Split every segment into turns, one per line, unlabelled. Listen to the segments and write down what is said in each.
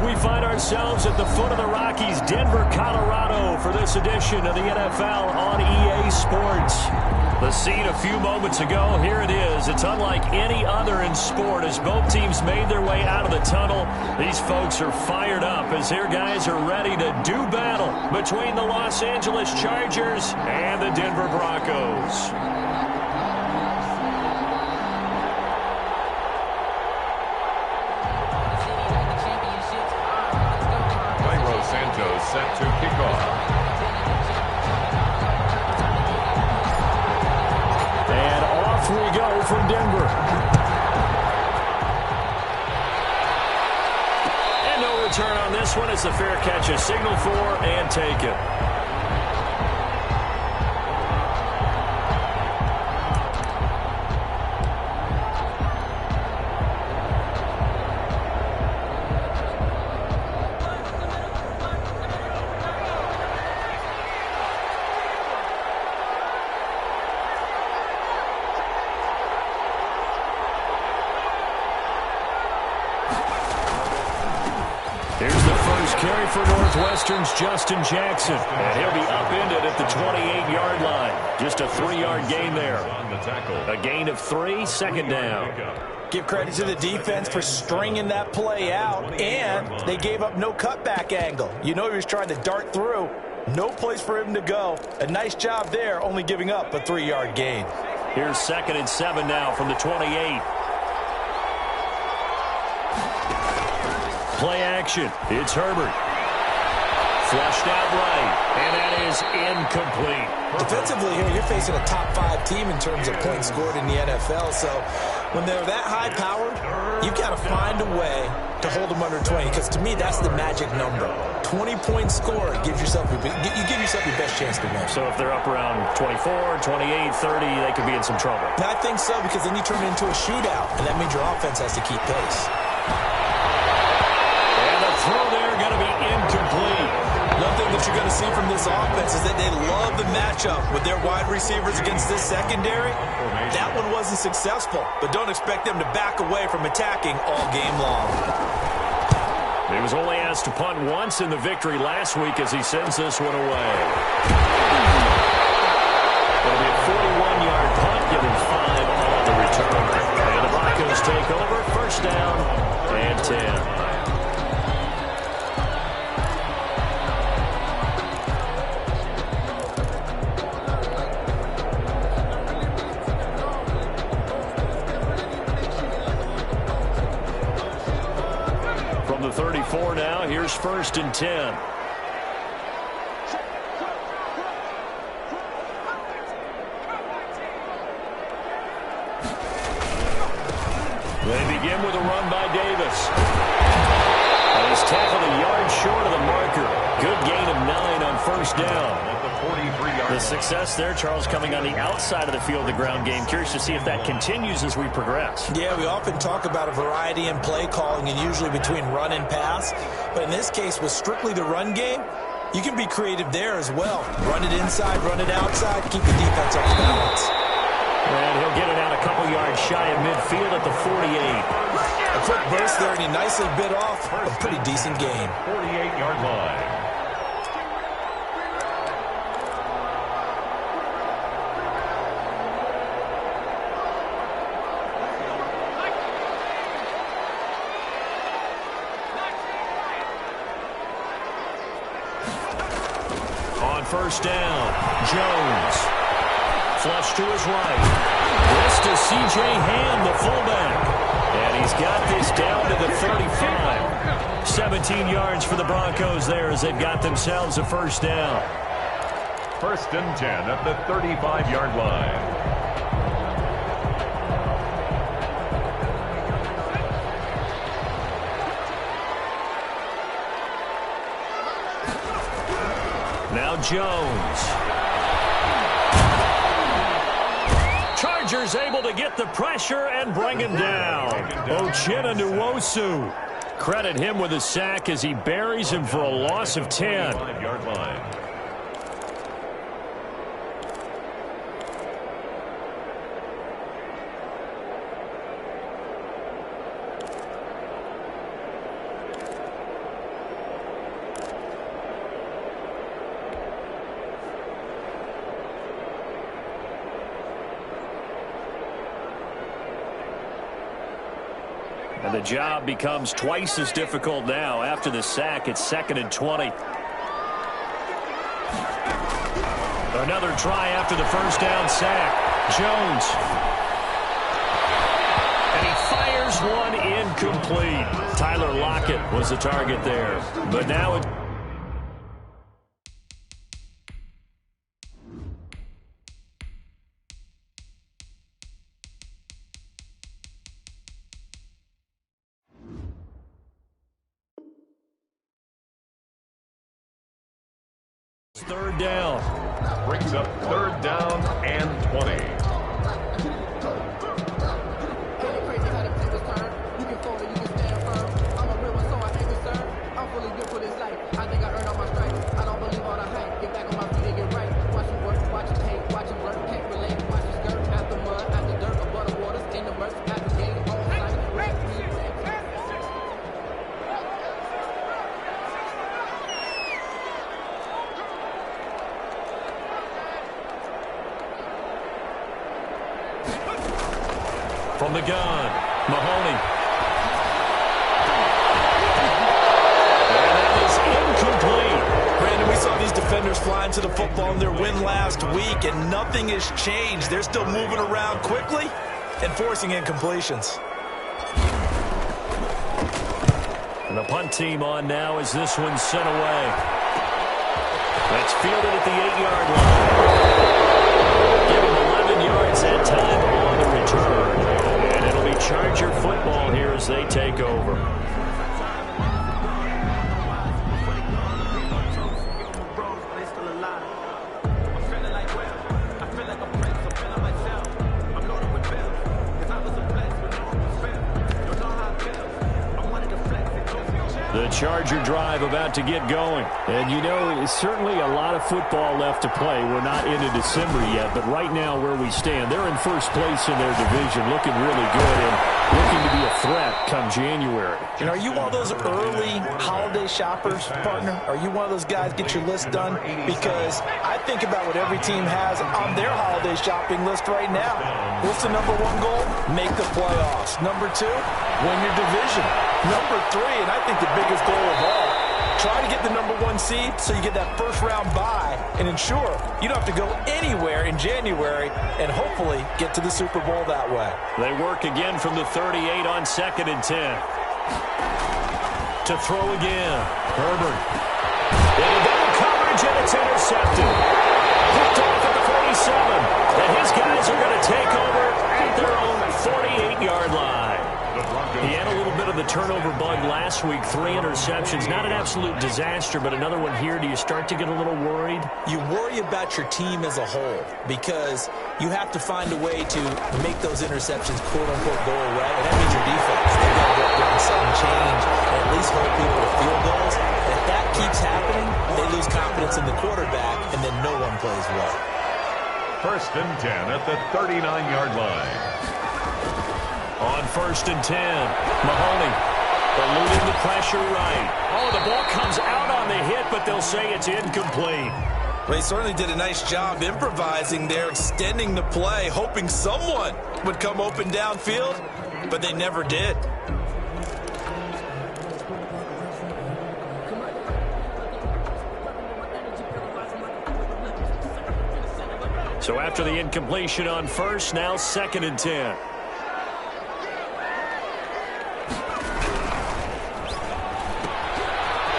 We find ourselves at the foot of the Rockies, Denver, Colorado, for this edition of the NFL on EA Sports. The scene a few moments ago, here it is. It's unlike any other in sport as both teams made their way out of the tunnel. These folks are fired up as their guys are ready to do battle between the Los Angeles Chargers and the Denver Broncos.
Set to kick off.
And off we go from Denver. And no return on this one. It's a fair catch, a signal for, and take it. Carry for Northwestern's Justin Jackson. And he'll be upended at the 28-yard line. Just a 3-yard gain there. A gain of 3, second down.
Give credit to the defense for stringing that play out, and they gave up no cutback angle. You know he was trying to dart through. No place for him to go. A nice job there, only giving up a 3-yard gain.
Here's 2nd and 7 now from the 28. Play action. It's Herbert. Flushed out right, and that is incomplete.
Defensively here, you're facing a top 5 team in terms of points scored in the NFL. So when they're that high-powered, you've got to find a way to hold them under 20. Because to me, that's the magic number. 20 points scored gives yourself you give yourself your best chance to win.
So if they're up around 24, 28, 30, they could be in some trouble.
And I think so, because then you turn it into a shootout, and that means your offense has to keep pace.
Throw there going to be incomplete.
One thing that you're going to see from this offense is that they love the matchup with their wide receivers against this secondary. That one wasn't successful, but don't expect them to back away from attacking all game long.
He was only asked to punt once in the victory last week as he sends this one away. It'll be a 41-yard punt, giving 5 on the return. And the Broncos take over, first down and 10. From the 34 now, here's 1st and 10. They begin with a run by Davis. And he's tackled a yard short of the marker. Good gain of 9 on first down. The success there, Charles, coming on the outside of the field, the ground game. Curious to see if that continues as we progress.
Yeah, we often talk about a variety in play calling and usually between run and pass. But in this case, with strictly the run game, you can be creative there as well. Run it inside, run it outside, keep the defense off balance.
And he'll get it out a couple yards shy of midfield at the 48.
A quick burst there, and he nicely bit off a pretty decent gain.
48-yard line.
On first down, Jones. Flush to his right. This to C.J. Ham, the fullback. And he's got this down to the 35. 17 yards for the Broncos there as they've got themselves a first down.
1st and 10 at the 35-yard line.
Now Jones. Chargers able to get the pressure and bring him down. Uchenna Nwosu. Credit him with a sack as he buries him for a loss of 10.
5-yard line.
And the job becomes twice as difficult now. After the sack, it's 2nd and 20. Another try after the first down sack. Jones. And he fires one incomplete. Tyler Lockett was the target there. But now it's third down.
Brings up 3rd down and 20.
From the gun, Mahoney. And that is incomplete.
Brandon, we saw these defenders flying to the football in their win last week, and nothing has changed. They're still moving around quickly and forcing incompletions.
And the punt team on now as this one's sent away. That's fielded at the 8-yard line. Give him 11 yards that time on the return. And it'll be Charger football here as they take over. The Charger drive about to get going.
And, you know, certainly a lot of football left to play. We're not into December yet, but right now where we stand, they're in first place in their division, looking really good and looking to be a threat come January.
And are you one of those early holiday shoppers, partner? Are you one of those guys get your list done? Because I think about what every team has on their holiday shopping list right now. What's the number one goal? Make the playoffs. Number two, win your division. Number three, and I think the biggest goal of all, try to get the number one seed so you get that first round bye and ensure you don't have to go anywhere in January and hopefully get to the Super Bowl that way.
They work again from the 38 on 2nd and 10. To throw again. Herbert. In double coverage, and it's intercepted. Picked off at the 47. And his guys are going to take over at their own 48-yard line. He had a little bit of the turnover bug last week, 3 interceptions. Not an absolute disaster, but another one here. Do you start to get a little worried?
You worry about your team as a whole because you have to find a way to make those interceptions, quote-unquote, go away. And that means your defense. They've got to work down sudden change and at least hold people to field goals. And if that keeps happening, they lose confidence in the quarterback, and then no one plays well.
1st and 10 at the 39-yard line.
On 1st and 10, Mahoney eluding the pressure right. Oh, the ball comes out on the hit, but they'll say it's incomplete.
Well, he certainly did a nice job improvising there, extending the play, hoping someone would come open downfield, but they never did.
So after the incompletion on 1st, now 2nd and 10.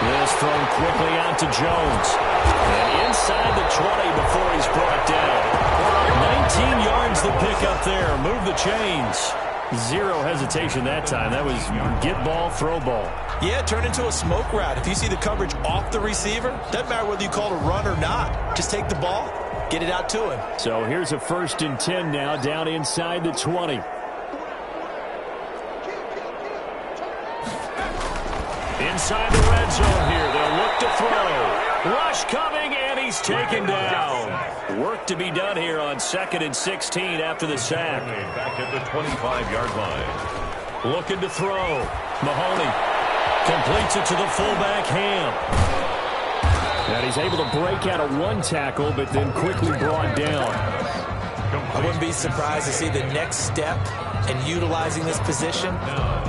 This thrown quickly out to Jones. And inside the 20 before he's brought down. 19 yards the pick up there. Move the chains. Zero hesitation that time. That was get ball, throw ball.
Yeah, turn into a smoke route. If you see the coverage off the receiver, doesn't matter whether you call it a run or not. Just take the ball, get it out to him.
So here's a 1st and 10 now, down inside the 20.
Inside the red zone here. They'll look to throw. Rush coming, and he's taken down. Work to be done here on 2nd and 16 after the sack.
Back at the 25-yard line.
Looking to throw. Mahoney completes it to the fullback, Ham.
And he's able to break out of one tackle, but then quickly brought down.
I wouldn't be surprised to see the next step in utilizing this position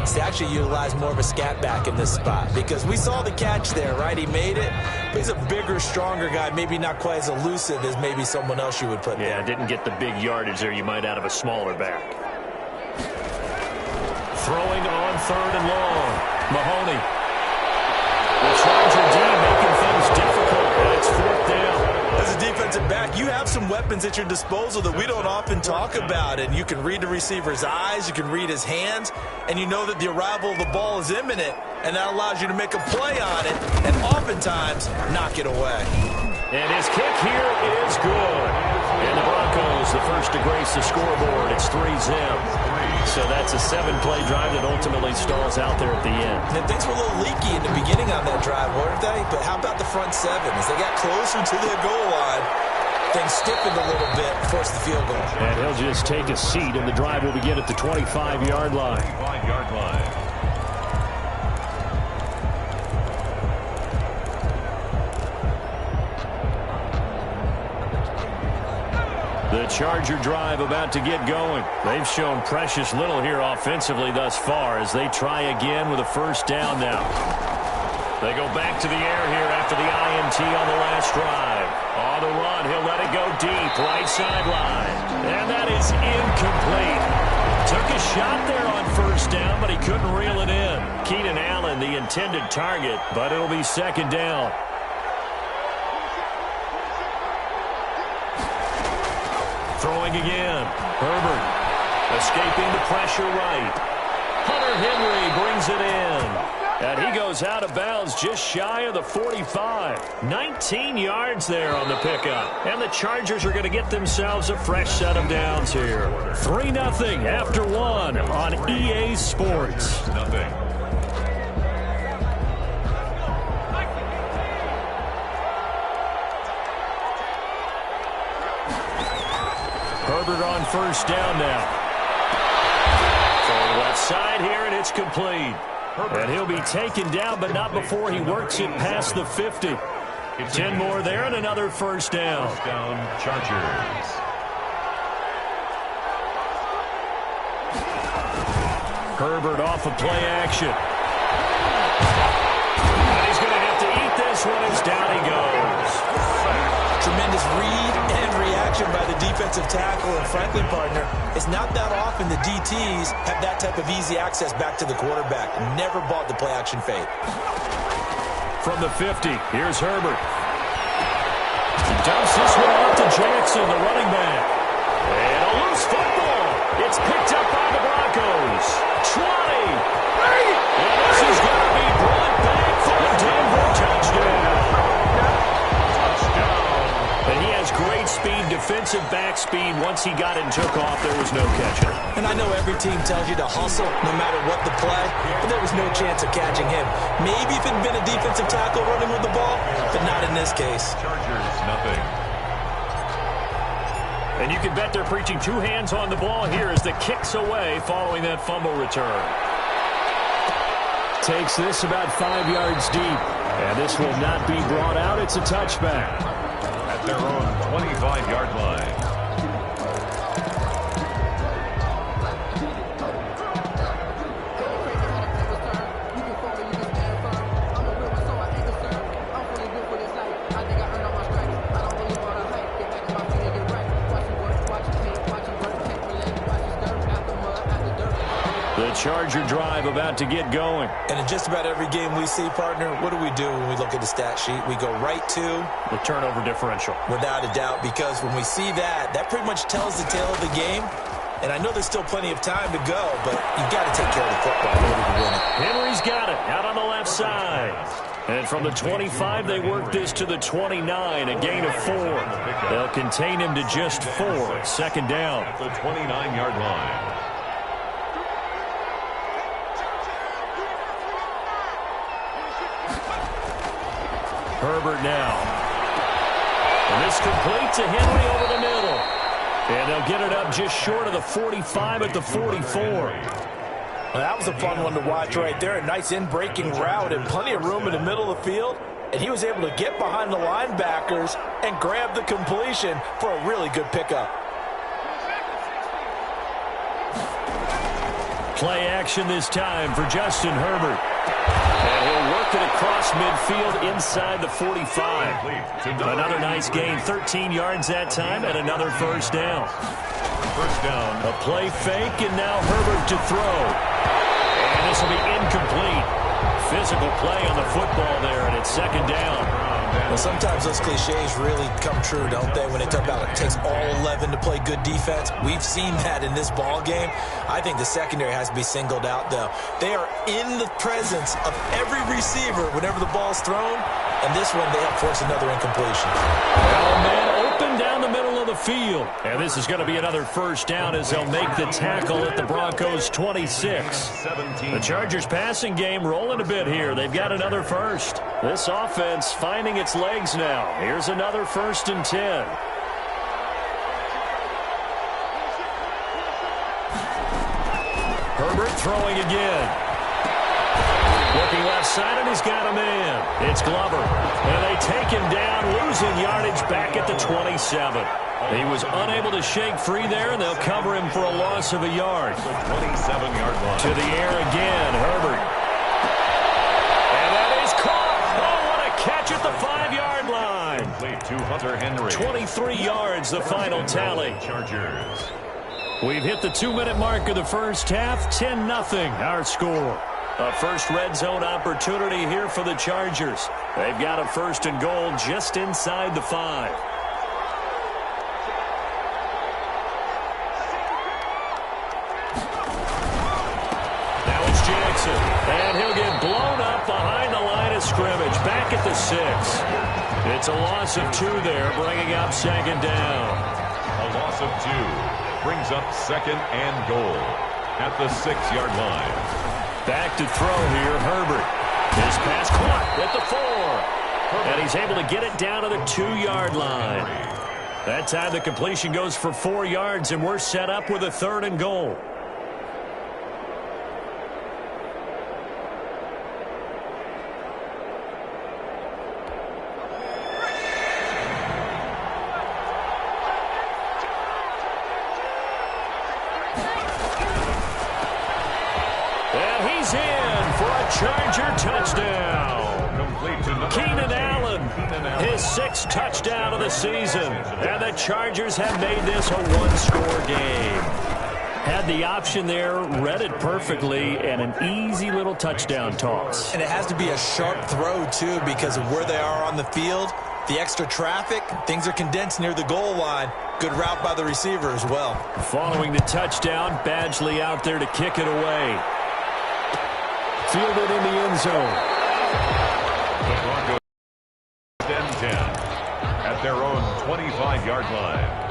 is to actually utilize more of a scat back in this spot, because we saw the catch there, right? He made it, but he's a bigger, stronger guy, maybe not quite as elusive as maybe someone else you would put there.
Yeah, didn't get the big yardage there you might out of a smaller back. Throwing on 3rd and long. Mahoney. The Charger D making things difficult, and it's 4th down.
As a defensive back, you have some weapons at your disposal that we don't often talk about, and you can read the receiver's eyes, you can read his hands, and you know that the arrival of the ball is imminent, and that allows you to make a play on it and oftentimes knock it away.
And his kick here is good. And the Broncos, the first to grace the scoreboard. It's 3-zip. So that's a 7-play drive that ultimately stalls out there at the end.
And things were a little leaky in the beginning on that drive, weren't they? But how about the front 7? As they got closer to the goal line, things stiffened a little bit, forced the field goal.
And he'll just take a seat, and the drive will begin at the 25-yard line.
25-yard line.
The Charger drive about to get going. They've shown precious little here offensively thus far as they try again with a 1st down now. They go back to the air here after the INT on the last drive. On the run, he'll let it go deep, right sideline. And that is incomplete. Took a shot there on 1st down, but he couldn't reel it in. Keenan Allen, the intended target, but it'll be 2nd down. Throwing again. Herbert escaping the pressure right. Hunter Henry brings it in. And he goes out of bounds just shy of the 45. 19 yards there on the pickup. And the Chargers are going to get themselves a fresh set of downs here. 3-0 after 1 on EA Sports.
Nothing.
Herbert on 1st down now. Throwing left side here, and it's complete. And he'll be taken down, but not before he works it past the 50. 10 more there and another 1st down.
1st down, Chargers.
Herbert off of play action. And he's going to have to eat this one as down he goes.
Tremendous read and reaction by the defensive tackle, and frankly, partner, it's not that often the DTs have that type of easy access back to the quarterback. Never bought the play action fade.
From the 50, here's Herbert. He dumps this one off to Jackson, the running back. And a loose football. It's picked up by the Broncos. 20. And this is going to be brought back for a Denver touchdown. And he has great speed, defensive back speed. Once he got it and took off, there was no catching it.
And I know every team tells you to hustle no matter what the play, but there was no chance of catching him. Maybe if it had been a defensive tackle running with the ball, but not in this case.
Chargers, nothing.
And you can bet they're preaching 2 hands on the ball here as the kick's away following that fumble return. Takes this about 5 yards deep. And this will not be brought out. It's a touchback.
At their own 25-yard line.
The Charger drive about to get going.
And in just about every game we see, partner, what do we do when we look at the stat sheet? We go right to
the turnover differential.
Without a doubt, because when we see that, that pretty much tells the tale of the game. And I know there's still plenty of time to go, but you've got to take care of the football in order to win it.
Henry's got it out on the left side. And from the 25, they work this to the 29, a gain of 4. They'll contain him to just 4. 2nd down.
At the 29-yard line.
Herbert now. And this complete to Henry over the middle. And they'll get it up just short of the 45 at the 44.
Well, that was a fun one to watch right there. A nice in-breaking route and plenty of room in the middle of the field. And he was able to get behind the linebackers and grab the completion for a really good pickup.
Play action this time for Justin Herbert. And he'll work it across midfield inside the 45. Another nice gain, 13 yards that time, and another first down.
First down.
A play fake, and now Herbert to throw. And this will be incomplete. Physical play on the football there, and it's second down.
Well, sometimes those cliches really come true, don't they, when they talk about it takes all 11 to play good defense. We've seen that in this ball game. I think the secondary has to be singled out, though. They are in the presence of every receiver whenever the ball's thrown, and this one they have forced another incompletion.
Oh, man, open down the middle of the field. And this is going to be another first down as they'll make the tackle at the Broncos' 26. The Chargers passing game rolling a bit here. They've got another first. This offense finding its legs now. Here's another 1st and 10. Herbert throwing again. Looking left side, and he's got a man. It's Glover. And they take him down, losing yardage back at the 27. He was unable to shake free there, and they'll cover him for a loss of a yard.
27-yard line.
To the air again, Herbert. And that is caught. Oh, what a catch at the 5-yard line.
Complete to Hunter Henry.
23 yards, the final tally.
Chargers.
We've hit the 2-minute mark of the first half. 10-0, our score. A first red zone opportunity here for the Chargers. They've got a 1st and goal just inside the 5. Now it's Jackson. And he'll get blown up behind the line of scrimmage. Back at the 6. It's a loss of 2 there, bringing up 2nd down.
A loss of 2 brings up 2nd and goal at the 6-yard line.
Back to throw here, Herbert. His pass caught at the 4. And he's able to get it down to the 2-yard line. That time the completion goes for 4 yards, and we're set up with a 3rd and goal. Charger touchdown.
Complete to
Keenan Allen, his 6th touchdown of the season. And the Chargers have made this a 1-score game. Had the option there, read it perfectly, and an easy little touchdown toss.
And it has to be a sharp throw, too, because of where they are on the field. The extra traffic, things are condensed near the goal line. Good route by the receiver as well.
Following the touchdown, Badgley out there to kick it away. Fielded in the end zone.
The Broncos 10-10 at their own 25-yard line.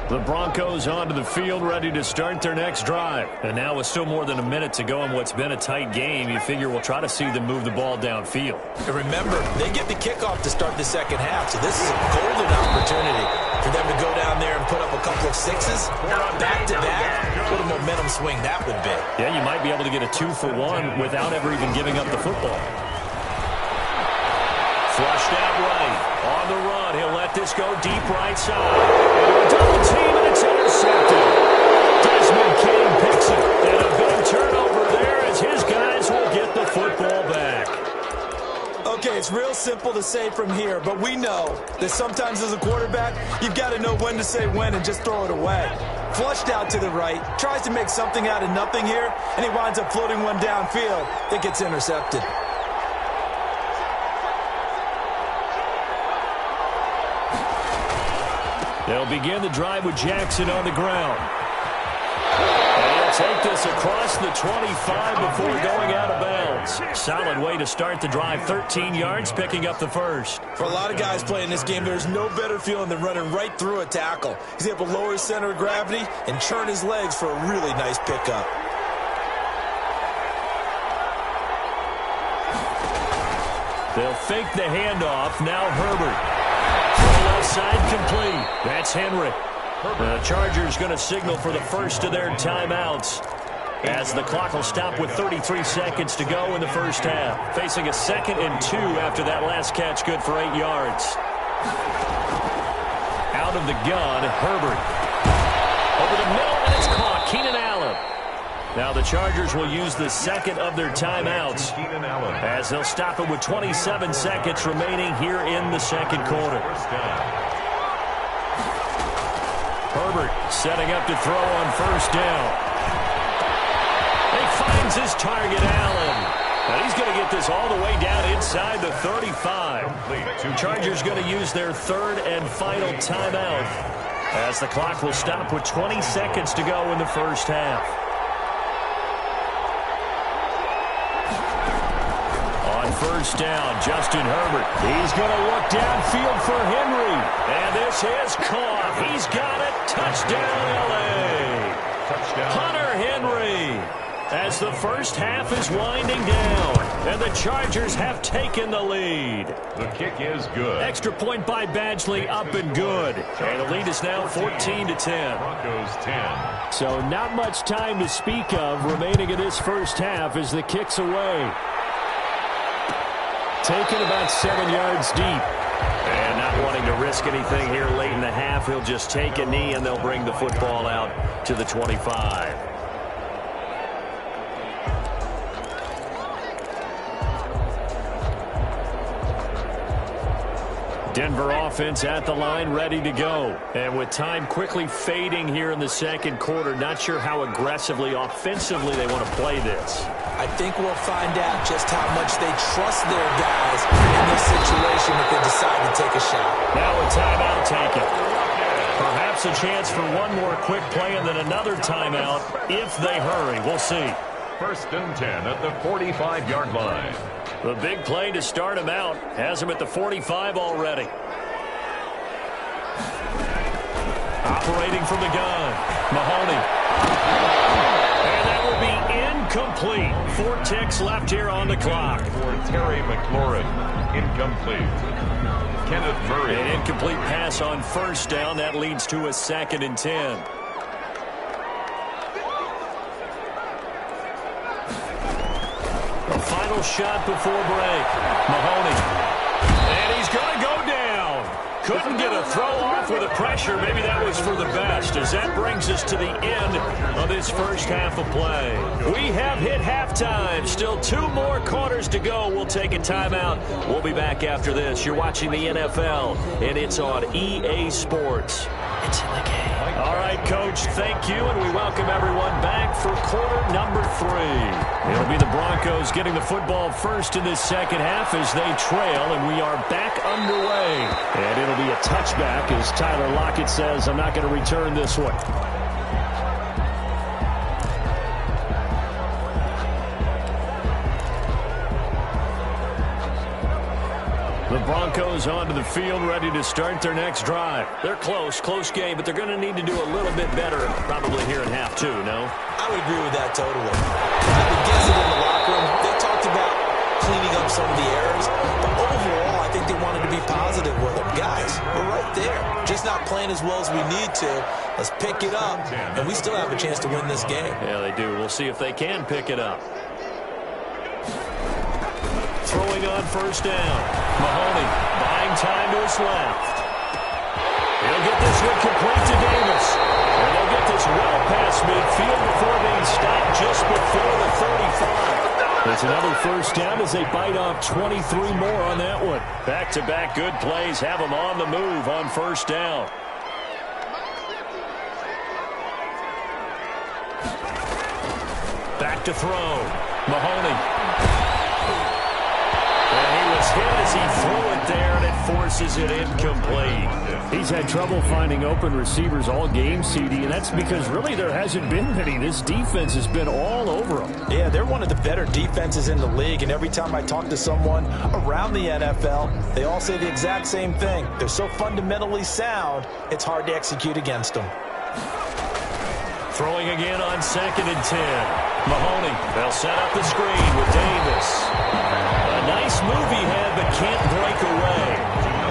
The Broncos onto the field, ready to start their next drive. And now with still more than a minute to go in what's been a tight game, you figure we'll try to see them move the ball downfield.
And remember, they get the kickoff to start the second half, so this is a golden opportunity for them to go down there and put up a couple of 6s. Back-to-back, what a momentum swing that would be.
Yeah, you might be able to get a 2-for-1 without ever even giving up the football. Flushed out right. On the run, he'll let this go deep right side. Double team, and it's intercepted. Desmond King picks it. And a big turnover there as his guys will get the football back.
Okay, it's real simple to say from here, but we know that sometimes as a quarterback, you've got to know when to say when and just throw it away. Flushed out to the right, tries to make something out of nothing here, and he winds up floating one downfield that gets intercepted.
They'll begin the drive with Jackson on the ground. And he'll take this across the 25 before going out of bounds. Solid way to start the drive. 13 yards, picking up the first.
For a lot of guys playing this game, there's no better feeling than running right through a tackle. He's able to lower his center of gravity and churn his legs for a really nice pickup.
They'll fake the handoff. Now Herbert. Left side complete. That's Henry. The Chargers going to signal for the first of their timeouts. as the clock will stop with 33 seconds to go in the first half. Facing a 2nd and 2 after that last catch, good for 8 yards. Out of the gun, Herbert. Over the middle, and it's caught. Keenan Allen. Now the Chargers will use the 2nd of their timeouts as they'll stop it with 27 seconds remaining here in the 2nd quarter. Herbert setting up to throw on 1st down. He finds his target, Allen. And he's going to get this all the way down inside the 35. Chargers going to use their 3rd and final timeout as the clock will stop with 20 seconds to go in the first half. On 1st down, Justin Herbert. He's going to look downfield for Henry. And this is caught. He's got it. Touchdown, L.A. Touchdown. Hunter Henry. As the first half is winding down, and the Chargers have taken the lead.
The kick is good.
Extra point by Badgley, up and good. And the lead is now 14-10.
Broncos 10.
So not much time to speak of remaining in this first half as the kick's away. Taken about 7 yards deep.
And not wanting to risk anything here late in the half, he'll just take a knee and they'll bring the football out to the 25. Denver offense at the line, ready to go. And with time quickly fading here in the 2nd quarter, not sure how aggressively, offensively they want to play this.
I think we'll find out just how much they trust their guys in this situation if they decide to take a shot.
Now a timeout taken. Perhaps a chance for one more quick play and then another timeout if they hurry. We'll see.
1st and 10 at the 45-yard line.
The big play to start him out has him at the 45 already. Operating from the gun, Mahoney. And that will be incomplete. 4 ticks left here on the clock.
For Terry McLaurin, incomplete. Kenneth Murray.
An incomplete pass on 1st down. That leads to a 2nd and 10. Final shot before break. Mahoney. And he's going to go down. Couldn't get a throw off with the pressure. Maybe that was for the best, as that brings us to the end of this first half of play. We have hit halftime. Still 2 more quarters to go. We'll take a timeout. We'll be back after this. You're watching the NFL, and it's on EA Sports. It's in the game. All right, Coach, thank you, and we welcome everyone back for quarter number 3. It'll be the Broncos getting the football first in this 2nd half as they trail, and we are back underway. And it'll be a touchback as Tyler Lockett says, I'm not going to return this one. The Broncos onto the field, ready to start their next drive. They're close game, but they're going to need to do a little bit better probably here in half 2, no?
I would agree with that totally. I've been guessing in the locker room. They talked about cleaning up some of the errors, but overall, I think they wanted to be positive with them. Guys, we're right there. Just not playing as well as we need to. Let's pick it up, and we still have a chance to win this game.
Yeah, they do. We'll see if they can pick it up. Throwing on 1st down. Mahoney buying time to his left. He'll get this one complete to Davis. And they'll get this well past midfield before being stopped just before the 35. It's another 1st down as they bite off 23 more on that one. Back-to-back good plays have them on the move on 1st down. Back to throw. Mahoney. Hit as he threw it there, and it forces it incomplete.
He's had trouble finding open receivers all game, CD, and that's because really there hasn't been many. This defense has been all over them.
Yeah, they're one of the better defenses in the league, and every time I talk to someone around the NFL, they all say the exact same thing. They're so fundamentally sound, it's hard to execute against them.
Throwing again on 2nd and 10. Mahoney, they'll set up the screen with Davis. A nice move he had, but can't break away.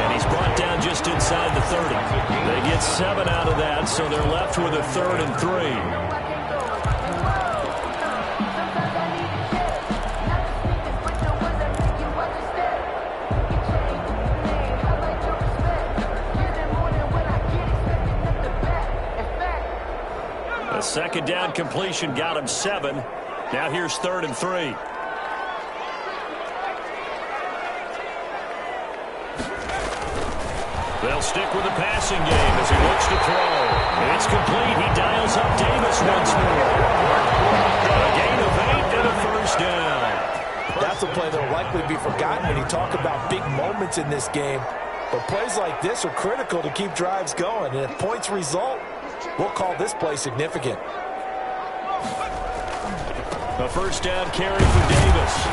And he's brought down just inside the 30. They get 7 out of that, so they're left with a 3rd and 3. second down completion got him 7. Now here's 3rd and 3. They'll stick with the passing game as he looks to throw. It's complete. He dials up Davis once more. A gain of 8 and a first down.
That's a play that will likely be forgotten when you talk about big moments in this game. But plays like this are critical to keep drives going. And if points result, we'll call this play significant.
A first down carry for Davis.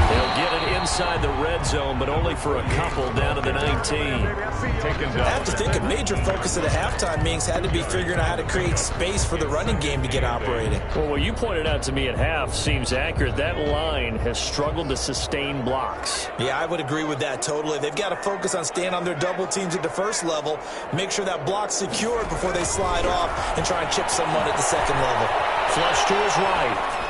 They'll get it inside the red zone, but only for a couple down to the 19.
I have to think a major focus of the halftime meetings had to be figuring out how to create space for the running game to get operating.
Well, what you pointed out to me at half seems accurate. That line has struggled to sustain blocks.
Yeah, I would agree with that totally. They've got to focus on staying on their double teams at the first level, make sure that block's secured before they slide off and try and chip someone at the second level.
Flush to his right.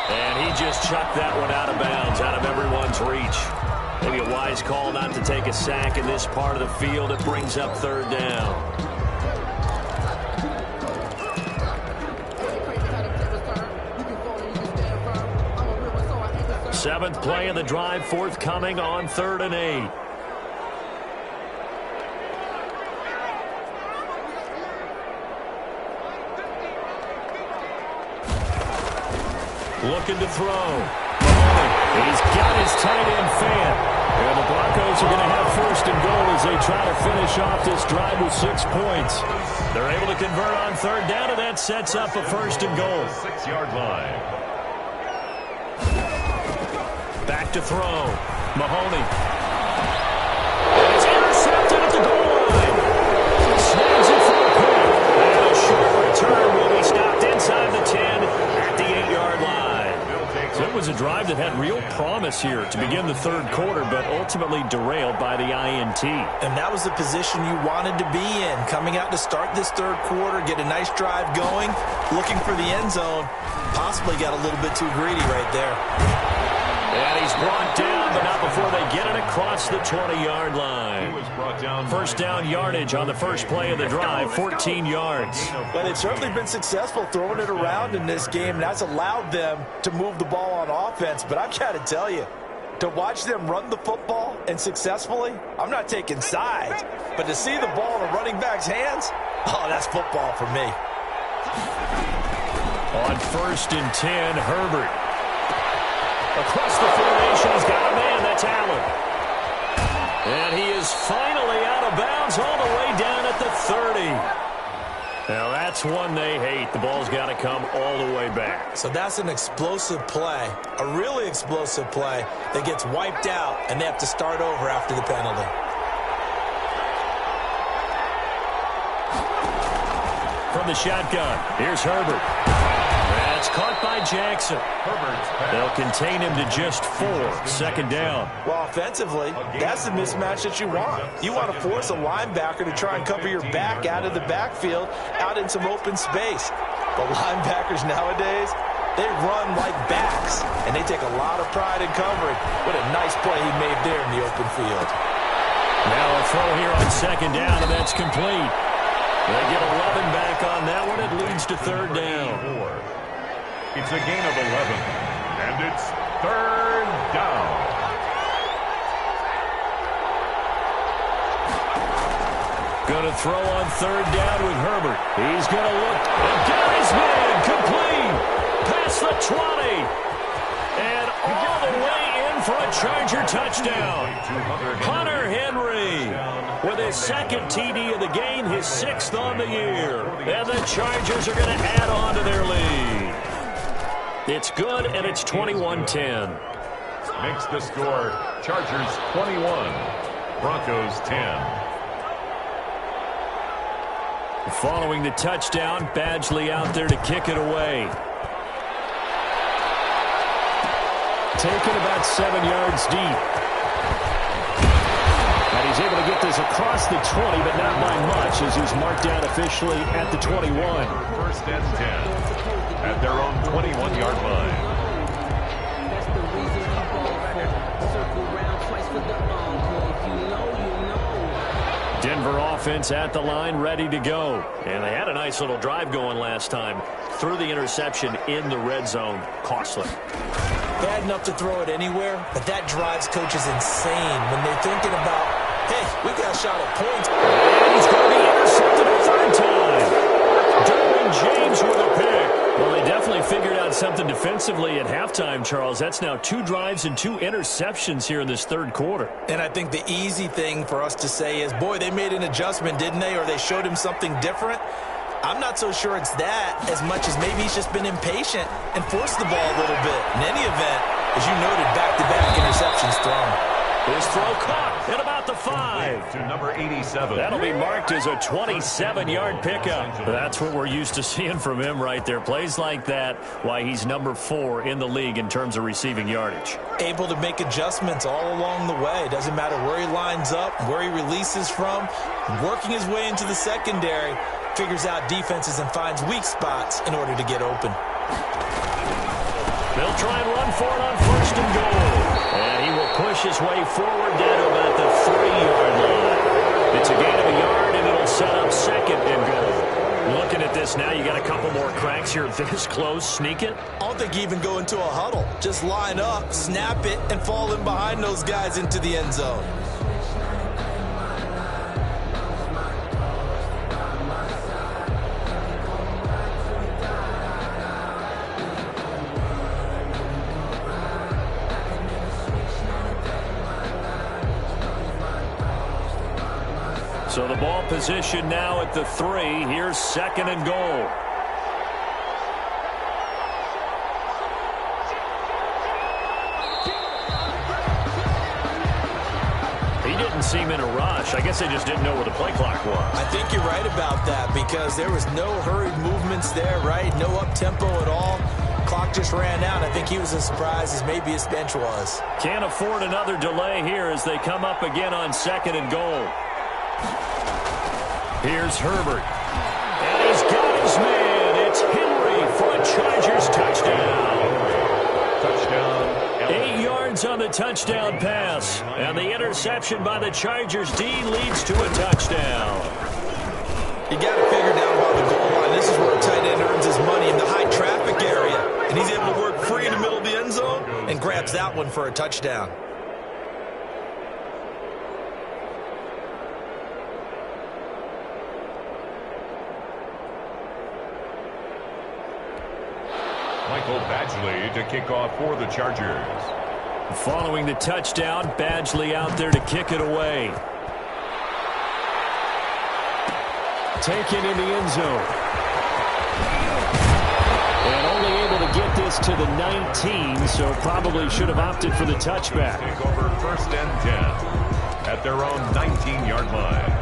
And he just chucked that one out of bounds, out of everyone's reach. Maybe a wise call not to take a sack in this part of the field. It brings up 3rd down. Seventh play of the drive forthcoming on 3rd and 8. Looking to throw. He's got his tight end fan. And the Broncos are going to have 1st and goal as they try to finish off this drive with 6 points. They're able to convert on 3rd down, and that sets up a 1st and goal.
6-yard line.
Back to throw. Mahoney. And it's intercepted at the goal line. Snags it for a pick. And a short return will be stopped inside the 10 at the 8-yard line. So it was a drive that had real promise here to begin the 3rd quarter, but ultimately derailed by the INT.
And that was the position you wanted to be in. Coming out to start this 3rd quarter, get a nice drive going, looking for the end zone. Possibly got a little bit too greedy right there.
And he's brought down, but not before they get it across the 20-yard line. First down yardage on the first play of the drive, 14 yards.
But they've certainly been successful throwing it around in this game, and that's allowed them to move the ball on offense. But I've got to tell you, to watch them run the football and successfully, I'm not taking sides, but to see the ball in a running back's hands, oh, that's football for me.
On 1st and 10, Herbert. Across the formation, he's got a man. That's Allen. And he is finally out of bounds all the way down at the 30. Now, that's one they hate. The ball's got to come all the way back.
So that's an explosive play, a really explosive play that gets wiped out, and they have to start over after the penalty.
From the shotgun, here's Herbert. That's caught by Jackson. They'll contain him to just 4. 2nd down.
Well, offensively, that's the mismatch that you want. You want to force a linebacker to try and cover your back out of the backfield, out in some open space. But linebackers nowadays, they run like backs, and they take a lot of pride in covering. What a nice play he made there in the open field.
Now a throw here on 2nd down, and that's complete. They get 11 back on that one. It leads to 3rd down.
It's a gain of 11, and it's 3rd down.
Going to throw on 3rd down with Herbert. He's going to look and got his man complete. Past the 20. And all the way in for a Charger touchdown. Hunter Henry with his 2nd TD of the game, his 6th on the year. And the Chargers are going to add on to their lead. It's good, and it's 21-10.
Makes the score Chargers 21, Broncos 10.
Following the touchdown, Badgley out there to kick it away. Taken about 7 yards deep. And he's able to get this across the 20, but not by much, as he's marked down officially at the 21.
1st and 10 at their own 21-yard line.
Denver offense at the line, ready to go. And they had a nice little drive going last time. threw the interception in the red zone. Costly.
Bad enough to throw it anywhere, but that drives coaches insane when they're thinking about, hey, we got a shot at points.
And he's going to be intercepted a third time. Derwin James with a pick. Well, they definitely figured out something defensively at halftime, Charles. That's now 2 drives and 2 interceptions here in this third quarter.
And I think the easy thing for us to say is, boy, they made an adjustment, didn't they? Or they showed him something different. I'm not so sure it's that as much as maybe he's just been impatient and forced the ball a little bit. In any event, as you noted, back-to-back interceptions thrown.
His throw caught at about the 5.
To number 87.
That'll be marked as a 27-yard pickup. That's what we're used to seeing from him right there. Plays like that, why he's number 4 in the league in terms of receiving yardage.
Able to make adjustments all along the way. Doesn't matter where he lines up, where he releases from. Working his way into the secondary, figures out defenses and finds weak spots in order to get open.
They'll try and run for it on first and goal. And he will push his way forward down to about the 3-yard line. It's a gain of a yard, and it'll set up second and goal. Looking at this now, you got a couple more cracks here. This close, sneak it.
I don't think you even go into a huddle. Just line up, snap it, and fall in behind those guys into the end zone.
So the ball position now at the 3. Here's second and goal. He didn't seem in a rush. I guess they just didn't know where the play clock was.
I think you're right about that because there was no hurried movements there, right? No up-tempo at all. Clock just ran out. I think he was as surprised as maybe his bench was.
Can't afford another delay here as they come up again on second and goal. Here's Herbert. And he's got his man. It's Henry for a Chargers touchdown.
Touchdown.
8 yards on the touchdown pass. And the interception by the Chargers D leads to a touchdown.
You got to figure down about the goal line. This is where a tight end earns his money in the high traffic area. And he's able to work free in the middle of the end zone and grabs that one for a touchdown.
Michael Badgley to kick off for the Chargers.
Following the touchdown, Badgley out there to kick it away. Taken in the end zone. And only able to get this to the 19, so probably should have opted for the touchback.
Take over first and 10 at their own 19-yard line.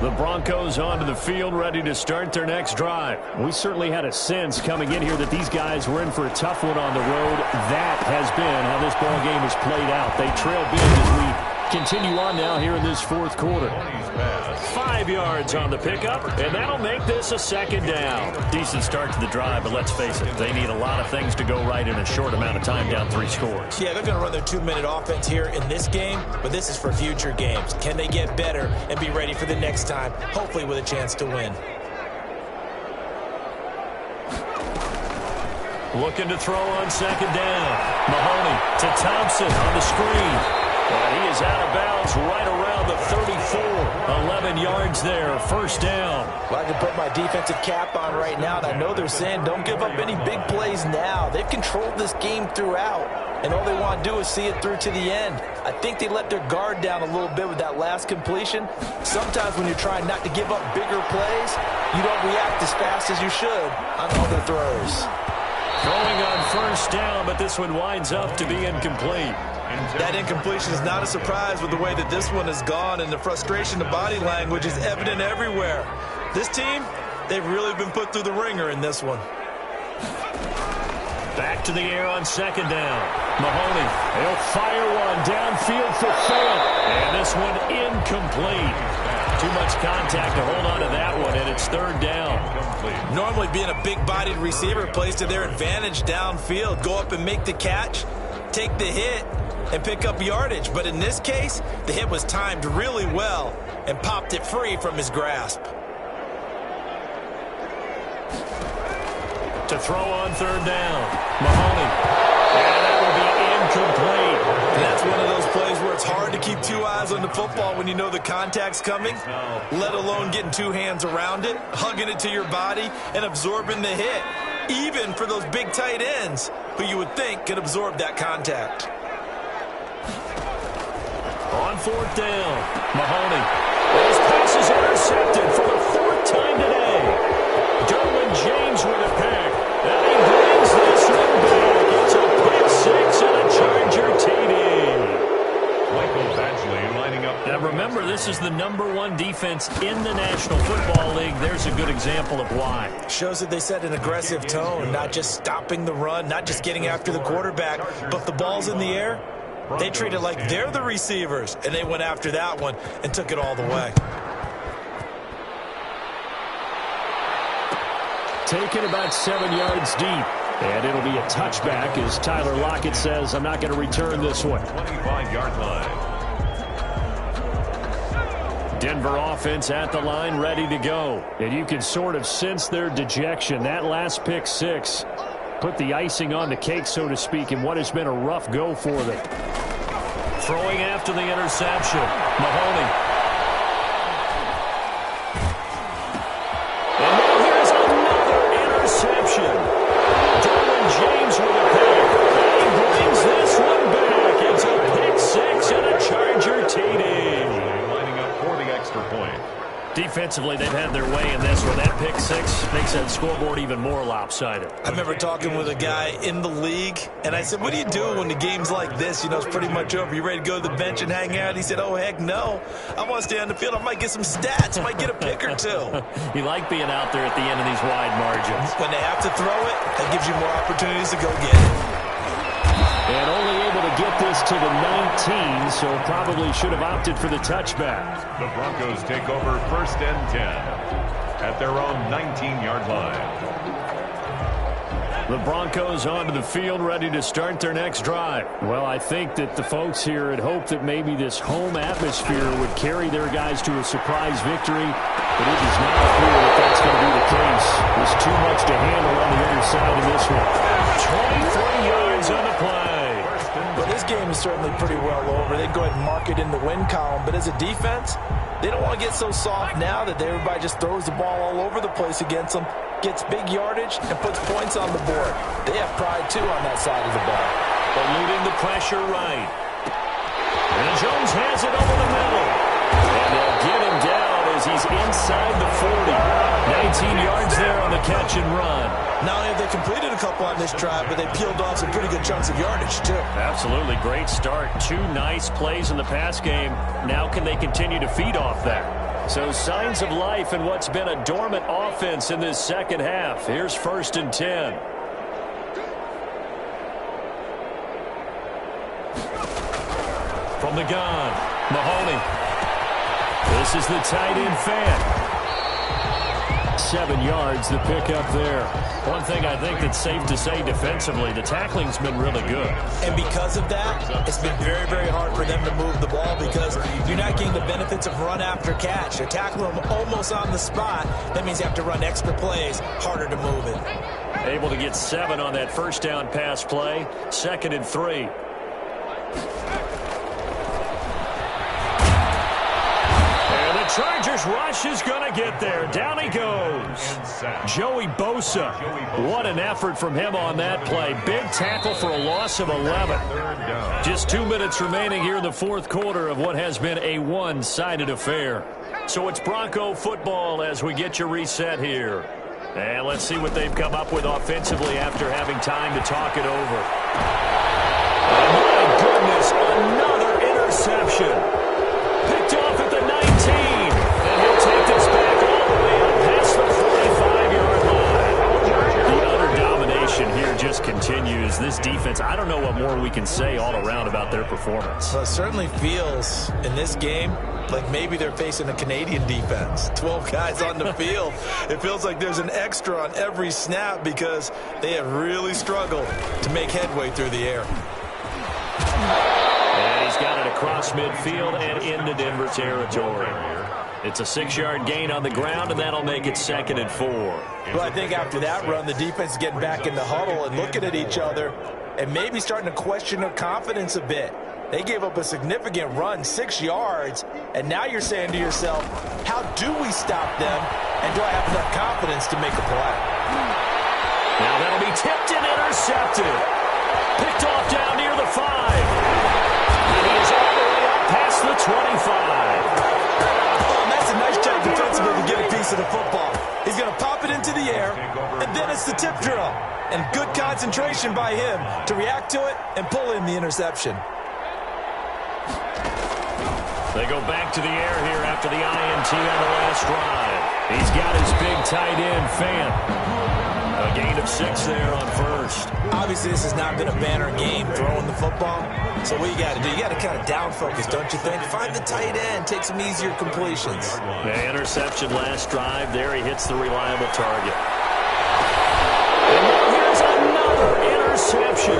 The Broncos onto the field, ready to start their next drive. We certainly had a sense coming in here that these guys were in for a tough one on the road. That has been how this ball game has played out. They trail big as we continue on now here in this fourth quarter. 5 yards on the pickup, and that'll make this a second down. Decent start to the drive, but let's face it, they need a lot of things to go right in a short amount of time, down 3 scores.
Yeah, they're going to run their 2-minute offense here in this game, but this is for future games. Can they get better and be ready for the next time, hopefully with a chance to win?
Looking to throw on second down. Mahoney to Thompson on the screen. And he is out of bounds right around the 34. 11 yards there, first down.
Well, I can put my defensive cap on right now, and I know they're saying don't give up any big plays now. They've controlled this game throughout, and all they want to do is see it through to the end. I think they let their guard down a little bit with that last completion. Sometimes when you're trying not to give up bigger plays, you don't react as fast as you should on other throws.
Going on first down, but this one winds up to be incomplete.
That incompletion is not a surprise with the way that this one has gone, and the frustration, the body language is evident everywhere. This team, they've really been put through the ringer in this one.
Back to the air on second down. Mahoney, he'll fire one downfield for Phillip, and this one incomplete. Too much contact to hold on to that one, and it's third down.
Normally being a big-bodied receiver plays to their advantage downfield. Go up and make the catch, take the hit, and pick up yardage. But in this case, the hit was timed really well and popped it free from his grasp.
To throw on third down, Mahoney. And that will be incomplete.
And that's one of those plays where it's hard to keep two eyes on the football when you know the contact's coming, let alone getting two hands around it, hugging it to your body, and absorbing the hit, even for those big tight ends who you would think could absorb that contact.
On fourth down, Mahoney. His pass is intercepted for the fourth time today. Derwin James with a pick. And he brings this one back. It's a pick six and a Charger TD.
Michael Badgley lining up.
Now remember, this is the #1 defense in the National Football League. There's a good example of why.
Shows that they set an aggressive tone, not just stopping the run, not just getting after the quarterback, but the ball's in the air. They treat it like they're the receivers, and they went after that one and took it all the way.
Taken about 7 yards deep. And it'll be a touchback as Tyler Lockett says, I'm not going to return this one.
25-yard line.
Denver offense at the line, ready to go. And you can sort of sense their dejection. That last pick six put the icing on the cake, so to speak, in what has been a rough go for them.
Throwing after the interception, Mahoney. And now here's another interception. Derwin James with a pick. He brings this one back. It's a pick six and a Charger TD.
Lining up for the extra point.
Defensively, they've had their way in this one. That pick six makes that scoreboard even more lopsided.
I remember talking with a guy in the league, and I said, what do you do when the game's like this? You know, it's pretty much over. You ready to go to the bench and hang out? He said, oh, heck no. I want to stay on the field. I might get some stats. I might get a pick or two.
You like being out there at the end of these wide margins.
When they have to throw it, that gives you more opportunities to go get it.
And only able to get this to the 19, so probably should have opted for the touchback.
The Broncos take over 1st and 10 at their own 19-yard line.
The Broncos onto the field, ready to start their next drive. Well, I think that the folks here had hoped that maybe this home atmosphere would carry their guys to a surprise victory, but it does not appear that that's going to be the case. There's too much to handle on the other side of this one.
23 yards on the play.
Well, this game is certainly pretty well over. They go ahead and mark it in the win column, but as a defense, they don't want to get so soft now that everybody just throws the ball all over the place against them, gets big yardage, and puts points on the board. They have pride, too, on that side of the ball.
Eluding the pressure right. And Jones has it over the middle. And they'll get him down as he's inside the 40. 19 yards there on the catch and run.
Not only have they completed a couple on this drive, but they peeled off some pretty good chunks of yardage, too.
Absolutely. Great start. 2 nice plays in the pass game. Now can they continue to feed off that? So signs of life in what's been a dormant offense in this second half. Here's 1st and 10. From the gun, Mahoney. This is the tight end fan.
7 yards, the pickup there.
One thing I think that's safe to say defensively, the tackling's been really good.
And because of that, it's been very, very hard for them to move the ball because you're not getting the benefits of run after catch. They're tackling them almost on the spot. That means you have to run extra plays, harder to move it.
Able to get 7 on that first down pass play. 2nd and 3. Chargers rush is going to get there. Down he goes. Joey Bosa. What an effort from him on that play. Big tackle for a loss of 11. Just 2 minutes remaining here in the 4th quarter of what has been a one-sided affair. So it's Bronco football as we get your reset here. And let's see what they've come up with offensively after having time to talk it over. Oh, my goodness, another interception. Picked off at the 19. And he'll take this back all the way up past the 45-yard line. The utter domination here just continues. This defense, I don't know what more we can say all around about their performance. performance.
So it certainly feels in this game like maybe they're facing a Canadian defense. 12 guys on the field. It feels like there's an extra on every snap because they have really struggled to make headway through the air.
And he's got it across midfield and into Denver territory. It's a 6-yard gain on the ground, and that'll make it 2nd and 4.
Well, I think after that run, the defense is getting back in the huddle and looking at each other and maybe starting to question their confidence a bit. They gave up a significant run, 6 yards, and now you're saying to yourself, how do we stop them, and do I have enough confidence to make a play?
Now that'll be tipped and intercepted. Picked off down near the 5. And he is all the way up past the 25.
That's a nice job defensively to get a piece of the football. He's going to pop it into the air, and then it's the tip drill. And good concentration by him to react to it and pull in the interception.
They go back to the air here after the INT on the last drive. He's got his big tight end, Fant. A gain of 6 there on first.
Obviously, this has not been a banner game throwing the football. So what you got to do, you got to kind of down focus, don't you think? Find the tight end, take some easier completions.
The interception last drive. There he hits the reliable target. And here's another interception.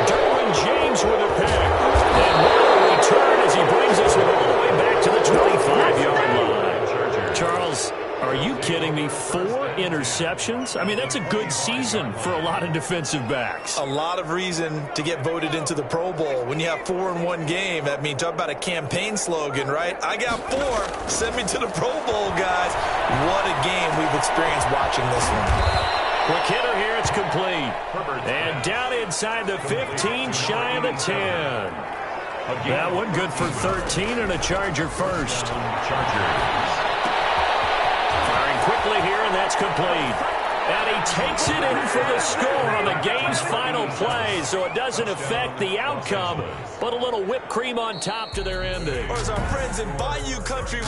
Derwin James with a pick. And what a return as he brings us all the way back to the 25-yard line. Charles, are you kidding me? 4 interceptions? I mean, that's a good season for a lot of defensive backs.
A lot of reason to get voted into the Pro Bowl. When you have 4 in one game, that means talk about a campaign slogan, right? I got 4. Send me to the Pro Bowl, guys. What a game we've experienced watching this one.
Quick hitter here, it's complete. And down inside the 15, shy of the 10. That one good for 13 and a Charger first. Firing quickly here, and that's complete. And he takes it in for the score on the game's final play, so it doesn't affect the outcome, but a little whipped cream on top to their ending.
Or as our friends in Bayou Country